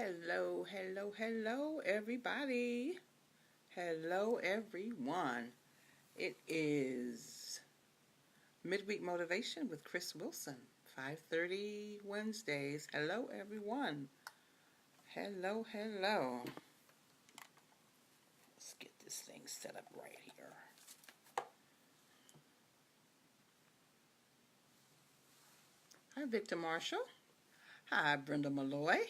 Hello, hello, hello, everybody. Hello, everyone. It is Midweek Motivation with Chris Wilson, 5:30 Wednesdays. Hello, everyone. Hello, hello. Let's get this thing set up right here. Hi, Victor Marshall. Hi, Brenda Malloy.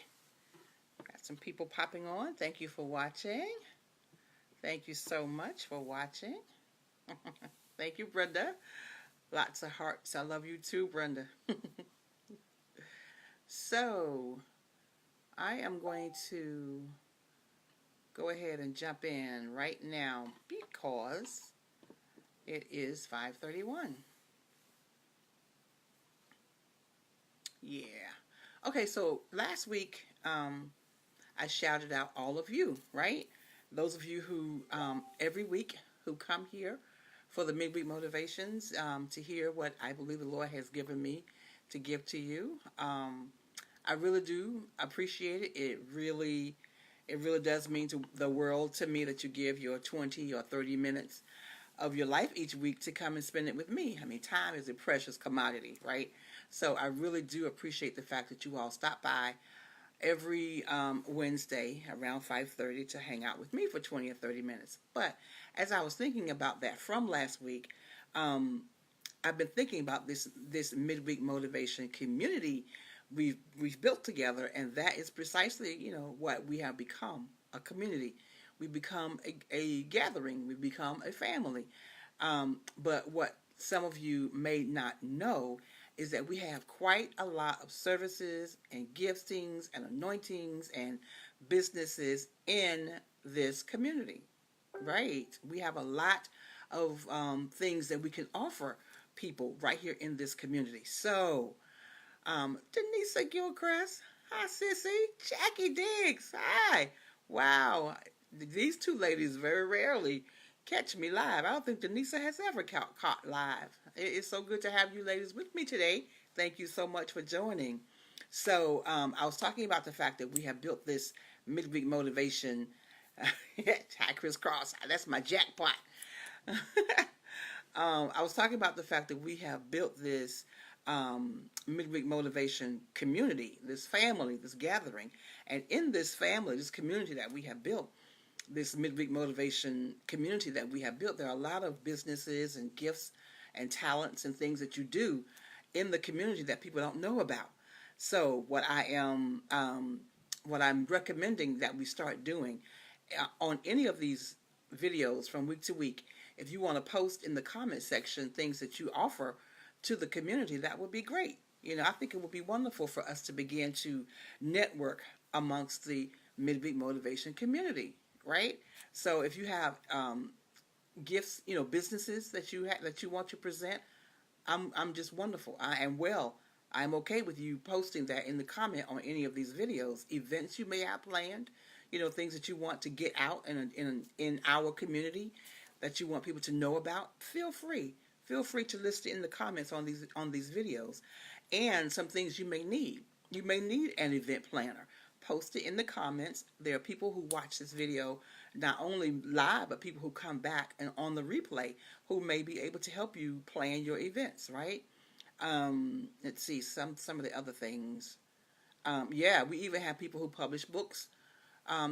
Got some people popping on. Thank you for watching. Thank you so much for watching. Thank you, Brenda. Lots of hearts. I love you too, Brenda. So, I am going to go ahead and jump in right now because it is 5:31. Yeah. Okay, so last week I shouted out all of you, right? Those of you who every week who come here for the midweek motivations to hear what I believe the Lord has given me to give to you. I really do appreciate it. It really does mean to the world to me that you give your 20 or 30 minutes of your life each week to come and spend it with me. I mean, time is a precious commodity, right? So I really do appreciate the fact that you all stop by every Wednesday around 5:30 to hang out with me for 20 or 30 minutes. But as I was thinking about that from last week, um, I've been thinking about this midweek motivation community we've built together, and that is precisely what we have become, a community. We become a gathering. We become a family. But what some of you may not know is that we have quite a lot of services and giftings and anointings and businesses in this community. Right? We have a lot of things that we can offer people right here in this community. So, Denisa Gilchrist, hi sissy, Jackie Diggs, hi. Wow, these two ladies very rarely catch me live. I don't think Denisa has ever caught live. It's so good to have you ladies with me today. Thank you so much for joining. So, I was talking about the fact that we have built this midweek motivation. Hi, Chris Cross. That's my jackpot. I was talking about the fact that we have built this midweek motivation community, this family, this gathering. And in this family, this community that we have built, this midweek motivation community that we have built, there are a lot of businesses and gifts and talents and things that you do in the community that people don't know about. So what I'm recommending that we start doing on any of these videos from week to week, if you want to post in the comment section things that you offer to the community, that would be great. I think it would be wonderful for us to begin to network amongst the midweek motivation community, right? So if you have gifts, businesses that you want to present, I'm just wonderful. I'm okay with you posting that in the comment on any of these videos. Events you may have planned, things that you want to get out in our community that you want people to know about. Feel free to list it in the comments on these videos, and some things you may need. You may need an event planner. Post it in the comments. There are people who watch this video not only live, but people who come back and on the replay who may be able to help you plan your events, right? Let's see some of the other things. Yeah, we even have people who publish books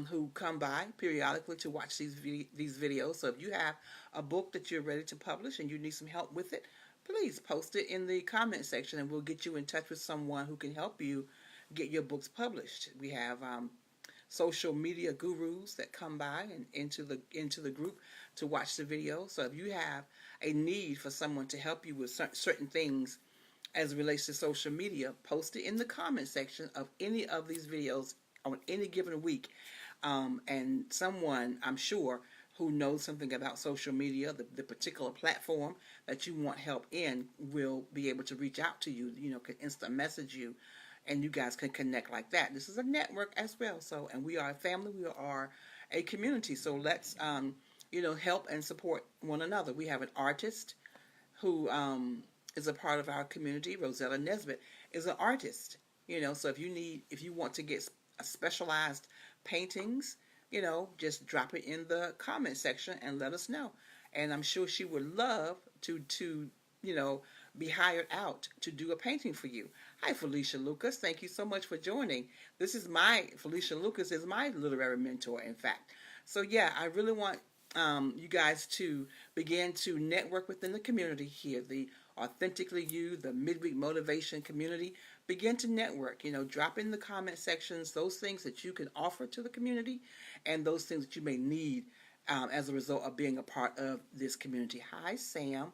who come by periodically to watch these videos. So if you have a book that you're ready to publish and you need some help with it, please post it in the comment section, and we'll get you in touch with someone who can help you get your books published. We have social media gurus that come by and into the group to watch the video. So if you have a need for someone to help you with certain things as it relates to social media, post it in the comment section of any of these videos on any given week. And someone, I'm sure, who knows something about social media, the particular platform that you want help in, will be able to reach out to you, can instant message you, and you guys can connect like that. This is a network as well. So, and we are a family, we are a community. So let's, help and support one another. We have an artist who is a part of our community. Rosella Nesbitt is an artist. So if you want to get specialized paintings, just drop it in the comment section and let us know. And I'm sure she would love to you know be hired out to do a painting for you. Hi, Felicia Lucas. Thank you so much for joining. Felicia Lucas is my literary mentor, in fact. So yeah, I really want you guys to begin to network within the community here, the Authentically You, the Midweek Motivation community. Begin to network. Drop in the comment sections those things that you can offer to the community and those things that you may need as a result of being a part of this community. Hi, Sam.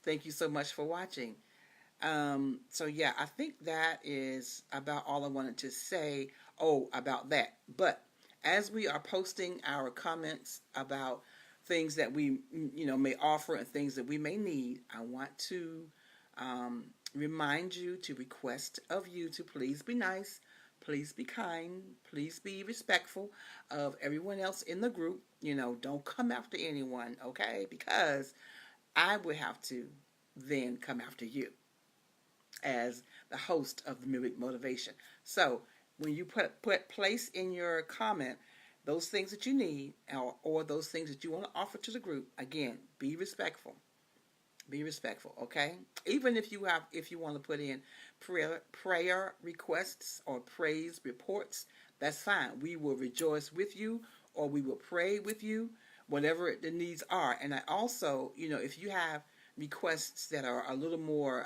Thank you so much for watching. So yeah, I think that is about all I wanted to say. Oh, about that. But as we are posting our comments about things that we, may offer and things that we may need, I want to remind you to request of you to please be nice, please be kind, please be respectful of everyone else in the group. Don't come after anyone, okay? Because I would have to then come after you as the host of the Midweek Motivation. So when you put place in your comment those things that you need or those things that you want to offer to the group, again, be respectful. Be respectful, okay? Even if you want to put in prayer requests or praise reports, that's fine. We will rejoice with you, or we will pray with you, whatever the needs are. And I also, if you have requests that are a little more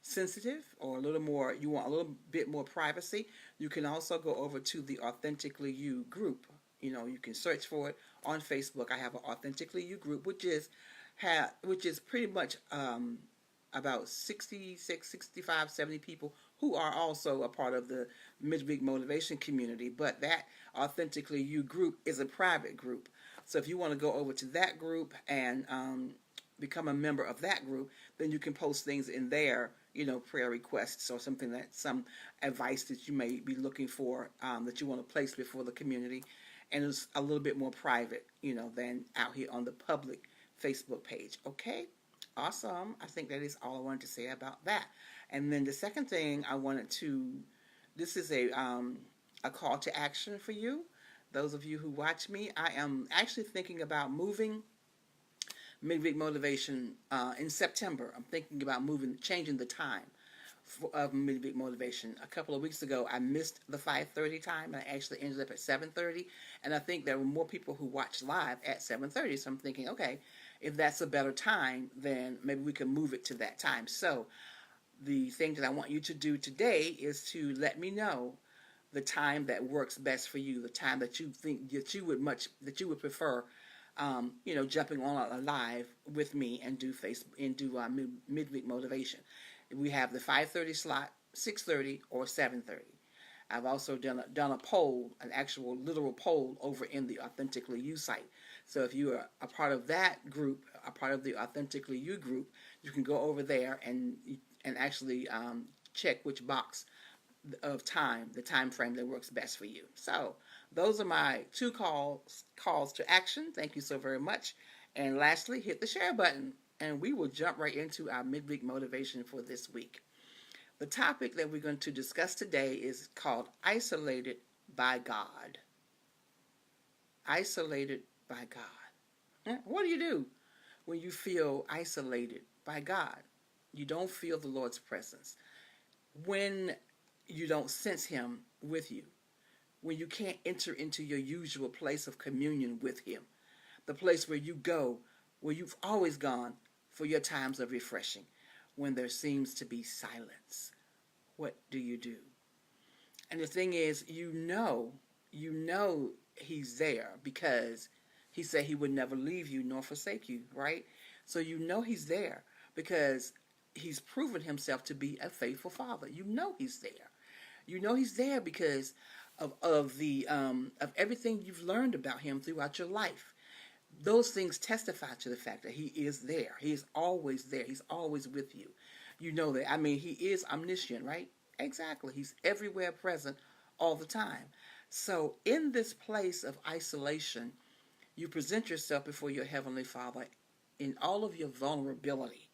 sensitive or you want a little bit more privacy, you can also go over to the Authentically You group. You can search for it on Facebook. I have an Authentically You group, which is pretty much about 66, 65, 70 people who are also a part of the Midweek Motivation community. But that Authentically You group is a private group. So if you want to go over to that group and become a member of that group, then you can post things in there, prayer requests or some advice that you may be looking for that you want to place before the community. And it's a little bit more private, than out here on the public Facebook page. Okay? Awesome. I think that is all I wanted to say about that. And then the second thing this is a call to action for you. Those of you who watch me, I am actually thinking about moving Midweek Motivation in September. I'm thinking about changing the time of Midweek Motivation. A couple of weeks ago, I missed the 5:30 time, and I actually ended up at 7:30. And I think there were more people who watched live at 7:30. So I'm thinking, okay, if that's a better time, then maybe we can move it to that time. So the thing that I want you to do today is to let me know the time that works best for you, the time that you think that you would prefer. Jumping on live with me and do Midweek Motivation. We have the 5:30 slot, 6:30, or 7:30. I've also done a poll, an actual literal poll over in the Authentically You site. So if you are a part of that group, a part of the Authentically You group, you can go over there and actually check which box of time, the time frame that works best for you. So those are my two calls to action. Thank you so very much. And lastly, hit the share button, and we will jump right into our Midweek Motivation for this week. The topic that we're going to discuss today is called Isolated by God. Isolated by God. What do you do when you feel isolated by God? You don't feel the Lord's presence. When you don't sense Him with you. When you can't enter into your usual place of communion with Him. The place where you go, where you've always gone for your times of refreshing. When there seems to be silence. What do you do? And the thing is, you know He's there because He said He would never leave you nor forsake you, right? So you know He's there because He's proven Himself to be a faithful Father. You know He's there. You know He's there because of everything you've learned about Him throughout your life. Those things testify to the fact that He is there. He is always there. He's always with you. You know that. I mean, He is omniscient, right? Exactly. He's everywhere present all the time. So in this place of isolation, you present yourself before your Heavenly Father in all of your vulnerability,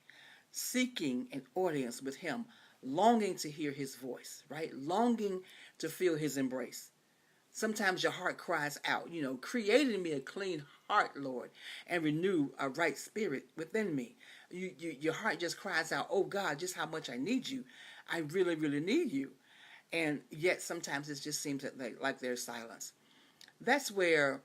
seeking an audience with Him, longing to hear his voice, right? Longing to feel his embrace. Sometimes your heart cries out, create in me a clean heart, Lord, and renew a right spirit within me. Your heart just cries out, oh God, just how much I need you. I really, really need you. And yet sometimes it just seems like there's silence. That's where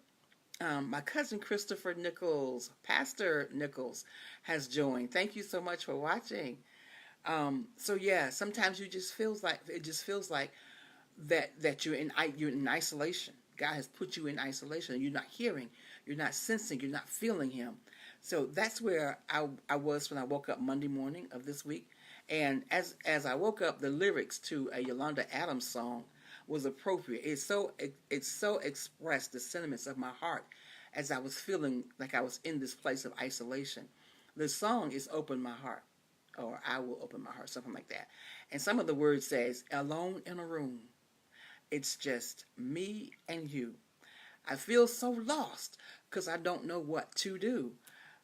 my cousin Christopher Nichols, Pastor Nichols, has joined. Thank you so much for watching. So yeah, sometimes it just feels like that you're in isolation. God has put you in isolation. You're not hearing, you're not sensing, you're not feeling Him. So that's where I was when I woke up Monday morning of this week. And as I woke up, the lyrics to a Yolanda Adams song was appropriate. It so expressed the sentiments of my heart as I was feeling like I was in this place of isolation. The song is "Open My Heart," or "I Will Open My Heart," something like that. And some of the words says, "Alone in a room, it's just me and you. I feel so lost because I don't know what to do."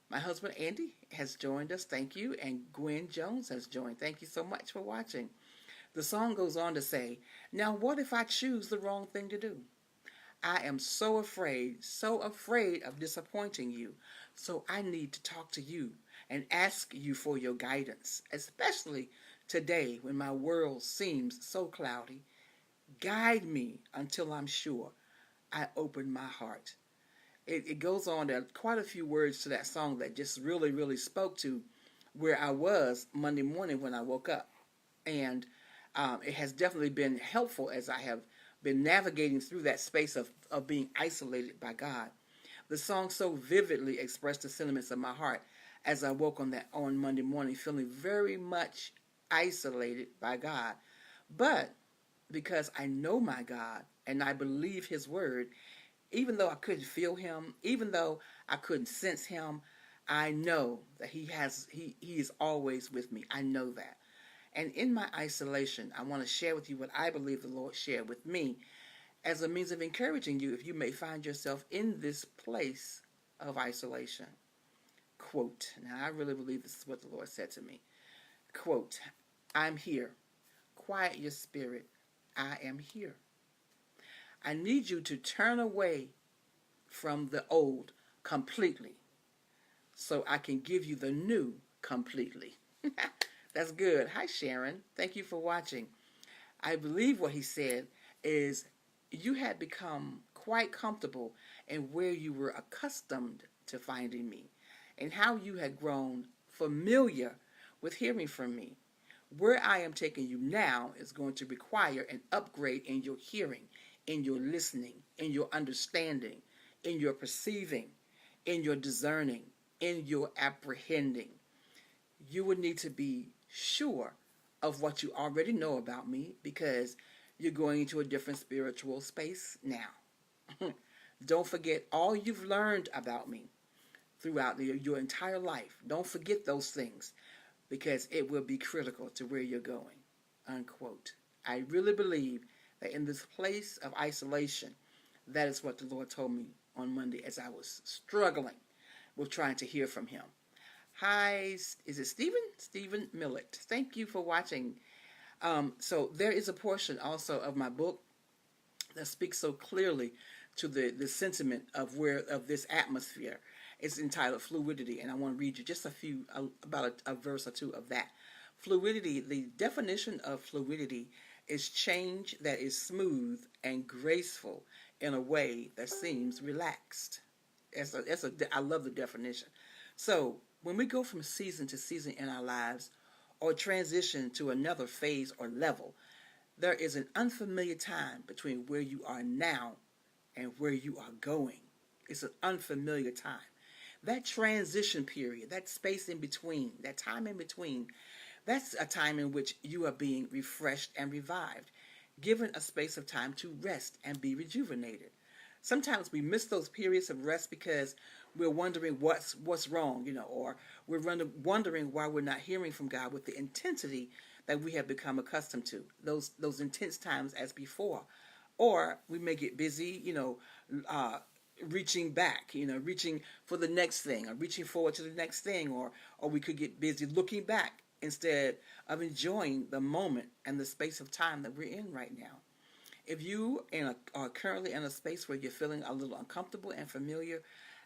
My husband Andy has joined us. Thank you. And Gwen Jones has joined. Thank you so much for watching. The song goes on to say, "Now what if I choose the wrong thing to do? I am so afraid of disappointing you. So I need to talk to you and ask you for your guidance, especially today when my world seems so cloudy. Guide me until I'm sure I open my heart." It goes on. There are quite a few words to that song that just really, really spoke to where I was Monday morning when I woke up. And it has definitely been helpful as I have been navigating through that space of being isolated by God. The song so vividly expressed the sentiments of my heart as I woke on Monday morning, feeling very much isolated by God. But because I know my God and I believe His word, even though I couldn't feel Him, even though I couldn't sense Him, I know that He is always with me. I know that. And in my isolation, I want to share with you what I believe the Lord shared with me as a means of encouraging you if you may find yourself in this place of isolation. Quote, now I really believe this is what the Lord said to me. Quote, "I'm here. Quiet your spirit. I am here. I need you to turn away from the old completely so I can give you the new completely." That's good. Hi, Sharon. Thank you for watching. I believe what he said is you had become quite comfortable in where you were accustomed to finding me and how you had grown familiar with hearing from me. Where I am taking you now is going to require an upgrade in your hearing, in your listening, in your understanding, in your perceiving, in your discerning, in your apprehending. You would need to be sure of what you already know about me because you're going into a different spiritual space now. Don't forget all you've learned about me throughout your entire life. Don't forget those things because it will be critical to where you're going. Unquote. I really believe that in this place of isolation, that is what the Lord told me on Monday as I was struggling with trying to hear from Him. Hi, is it Stephen? Stephen Millett. Thank you for watching. So there is a portion also of my book that speaks so clearly to the sentiment of this atmosphere. It's entitled Fluidity, and I want to read you just about a verse or two of that. Fluidity, the definition of fluidity is change that is smooth and graceful in a way that seems relaxed. I love the definition. So when we go from season to season in our lives or transition to another phase or level, there is an unfamiliar time between where you are now and where you are going. It's an unfamiliar time. That transition period, that space in between, that time in between, that's a time in which you are being refreshed and revived, given a space of time to rest and be rejuvenated. Sometimes we miss those periods of rest because we're wondering what's wrong, or we're wondering why we're not hearing from God with the intensity that we have become accustomed to, those intense times as before. Or we may get busy, reaching back, reaching for the next thing, or reaching forward to the next thing, or we could get busy looking back instead of enjoying the moment and the space of time that we're in right now. If you are currently in a space where you're feeling a little uncomfortable and familiar,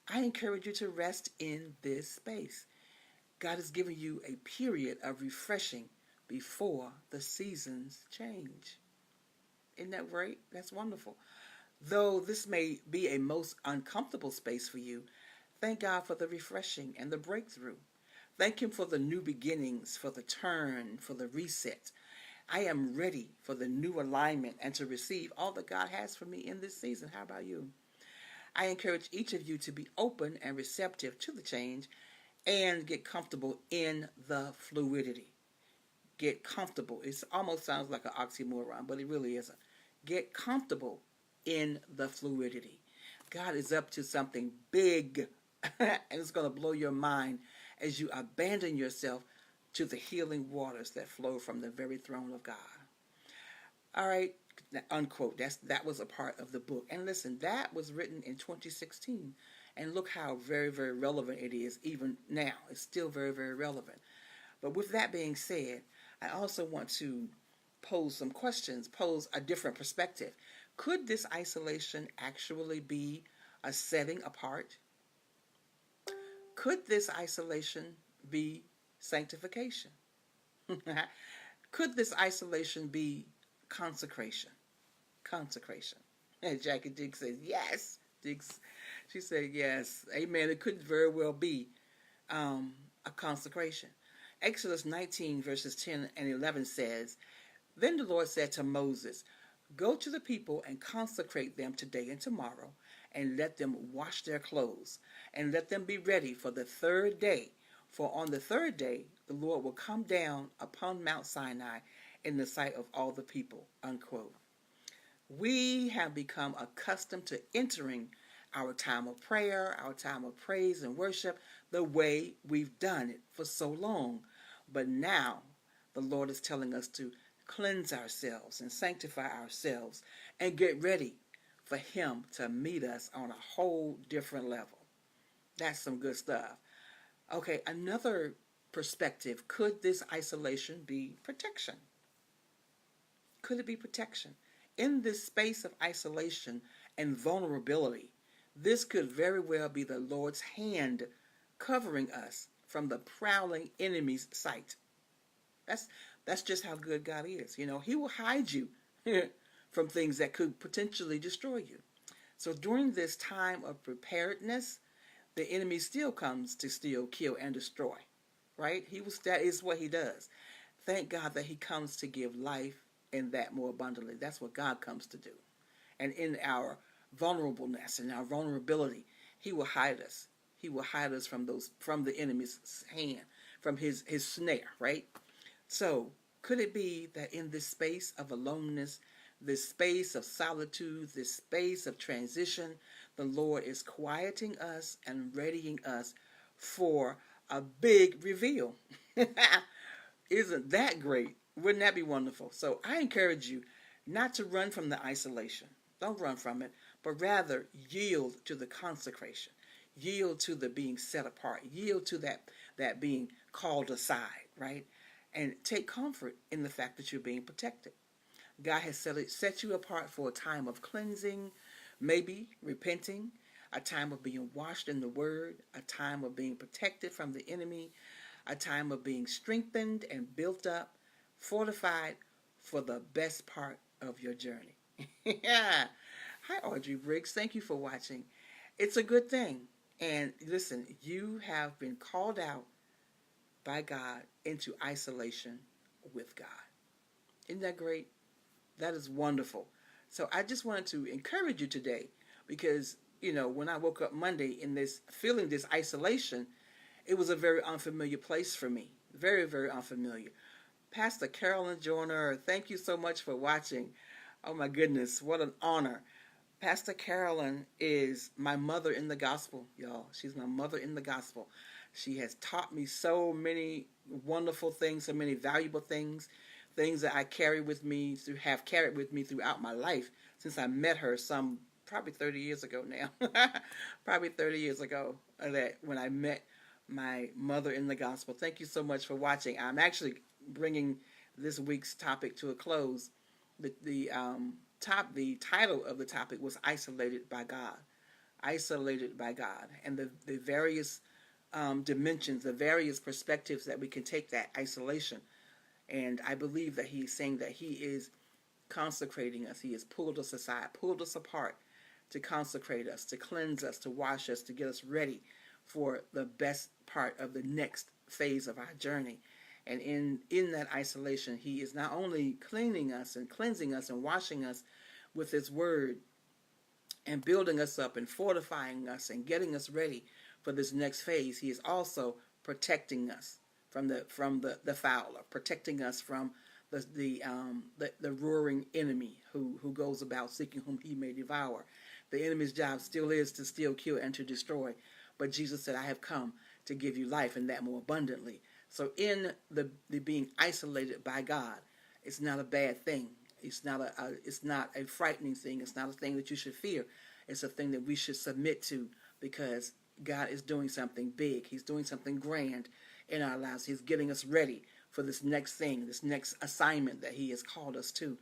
I encourage you to rest in this space. God has given you a period of refreshing before the seasons change. Isn't that right? That's wonderful. Though this may be a most uncomfortable space for you, thank God for the refreshing and the breakthrough. Thank Him for the new beginnings, for the turn, for the reset. I am ready for the new alignment and to receive all that God has for me in this season. How about you? I encourage each of you to be open and receptive to the change and get comfortable in the fluidity. Get comfortable. It almost sounds like an oxymoron, but it really isn't. Get comfortable in the fluidity. God is up to something big, and it's going to blow your mind as you abandon yourself to the healing waters that flow from the very throne of God. All right, unquote. That was a part of the book. And listen, that was written in 2016. And look how very, very relevant it is even now. It's still very, very relevant. But with that being said, I also want to pose some questions, pose a different perspective. Could this isolation actually be a setting apart? Could this isolation be sanctification? Could this isolation be consecration? Consecration. And Jackie Diggs says, yes. Diggs, she said, yes. Amen. It could very well be a consecration. Exodus 19 verses 10 and 11 says, then the Lord said to Moses, go to the people and consecrate them today and tomorrow, and let them wash their clothes, and let them be ready for the third day. For on the third day, the Lord will come down upon Mount Sinai in the sight of all the people, unquote. We have become accustomed to entering our time of prayer, our time of praise and worship, the way we've done it for so long. But now the Lord is telling us to cleanse ourselves and sanctify ourselves and get ready for Him to meet us on a whole different level. That's some good stuff. Okay, another perspective. Could this isolation be protection? Could it be protection? In this space of isolation and vulnerability, this could very well be the Lord's hand covering us from the prowling enemy's sight. That's just how good God is. You know, He will hide you from things that could potentially destroy you. So during this time of preparedness, the enemy still comes to steal, kill, and destroy. Right? That is what he does. Thank God that He comes to give life and that more abundantly. That's what God comes to do. And in our vulnerableness and our vulnerability, He will hide us. He will hide us from the enemy's hand, from his snare, right? So, could it be that in this space of aloneness, this space of solitude, this space of transition, the Lord is quieting us and readying us for a big reveal? Isn't that great? Wouldn't that be wonderful? So I encourage you not to run from the isolation. Don't run from it, but rather yield to the consecration. Yield to the being set apart. Yield to that being called aside, right? And take comfort in the fact that you're being protected. God has set you apart for a time of cleansing, maybe repenting, a time of being washed in the Word, a time of being protected from the enemy, a time of being strengthened and built up, fortified for the best part of your journey. Yeah. Hi, Audrey Briggs. Thank you for watching. It's a good thing. And listen, you have been called out by God into isolation with God. Isn't that great? That is wonderful. So I just wanted to encourage you today because, you know, when I woke up Monday feeling this isolation, it was a very unfamiliar place for me. Very, very unfamiliar. Pastor Carolyn Joyner, thank you so much for watching. Oh my goodness, what an honor. Pastor Carolyn is my mother in the gospel, y'all. She's my mother in the gospel. She has taught me so many wonderful things, so many valuable things that I have carried with me throughout my life since I met her probably 30 years ago now. Probably 30 years ago that when I met my mother in the gospel. Thank you so much for watching. I'm actually bringing this week's topic to a close. The title of the topic was Isolated by God. Isolated by God. And the various dimensions, the various perspectives that we can take that isolation. And I believe that he's saying that he is consecrating us. He has pulled us aside, pulled us apart to consecrate us, to cleanse us, to wash us, to get us ready for the best part of the next phase of our journey. And in that isolation, he is not only cleaning us and cleansing us and washing us with his word and building us up and fortifying us and getting us ready for this next phase, he is also protecting us from the fowler, protecting us from the roaring enemy who goes about seeking whom he may devour. The enemy's job still is to steal, kill, and to destroy. But Jesus said, I have come to give you life and that more abundantly. So in the being isolated by God, it's not a bad thing. It's not a frightening thing. It's not a thing that you should fear. It's a thing that we should submit to, because God is doing something big. He's doing something grand in our lives. He's getting us ready for this next thing, this next assignment that he has called us to.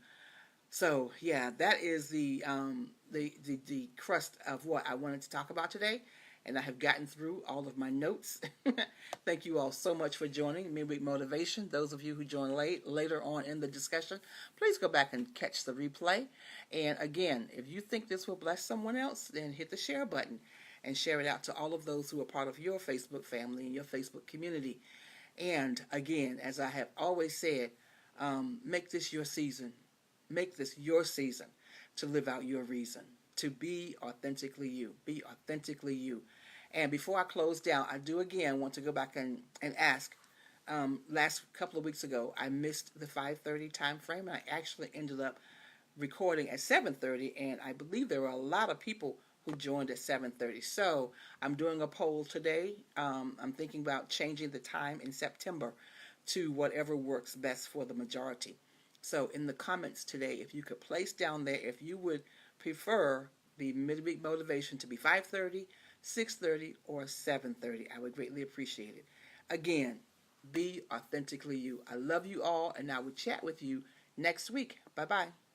So yeah, that is the crust of what I wanted to talk about today, and I have gotten through all of my notes. Thank you all so much for joining Midweek Motivation. Those of you who joined later on in the discussion, please go back and catch the replay. And again, if you think this will bless someone else, then hit the share button and share it out to all of those who are part of your Facebook family and your Facebook community. And again, as I have always said, make this your season. Make this your season to live out your reason, to be authentically you. Be authentically you. And before I close down, I do again want to go back and ask. Last couple of weeks ago, I missed the 5:30 time frame. I actually ended up recording at 7:30, and I believe there were a lot of people who joined at 7:30. So I'm doing a poll today. I'm thinking about changing the time in September to whatever works best for the majority. So in the comments today, if you could place down there if you would prefer the midweek motivation to be 5:30, 6:30, or 7:30, I would greatly appreciate it. Again, be authentically you. I love you all, and I will chat with you next week. Bye-bye.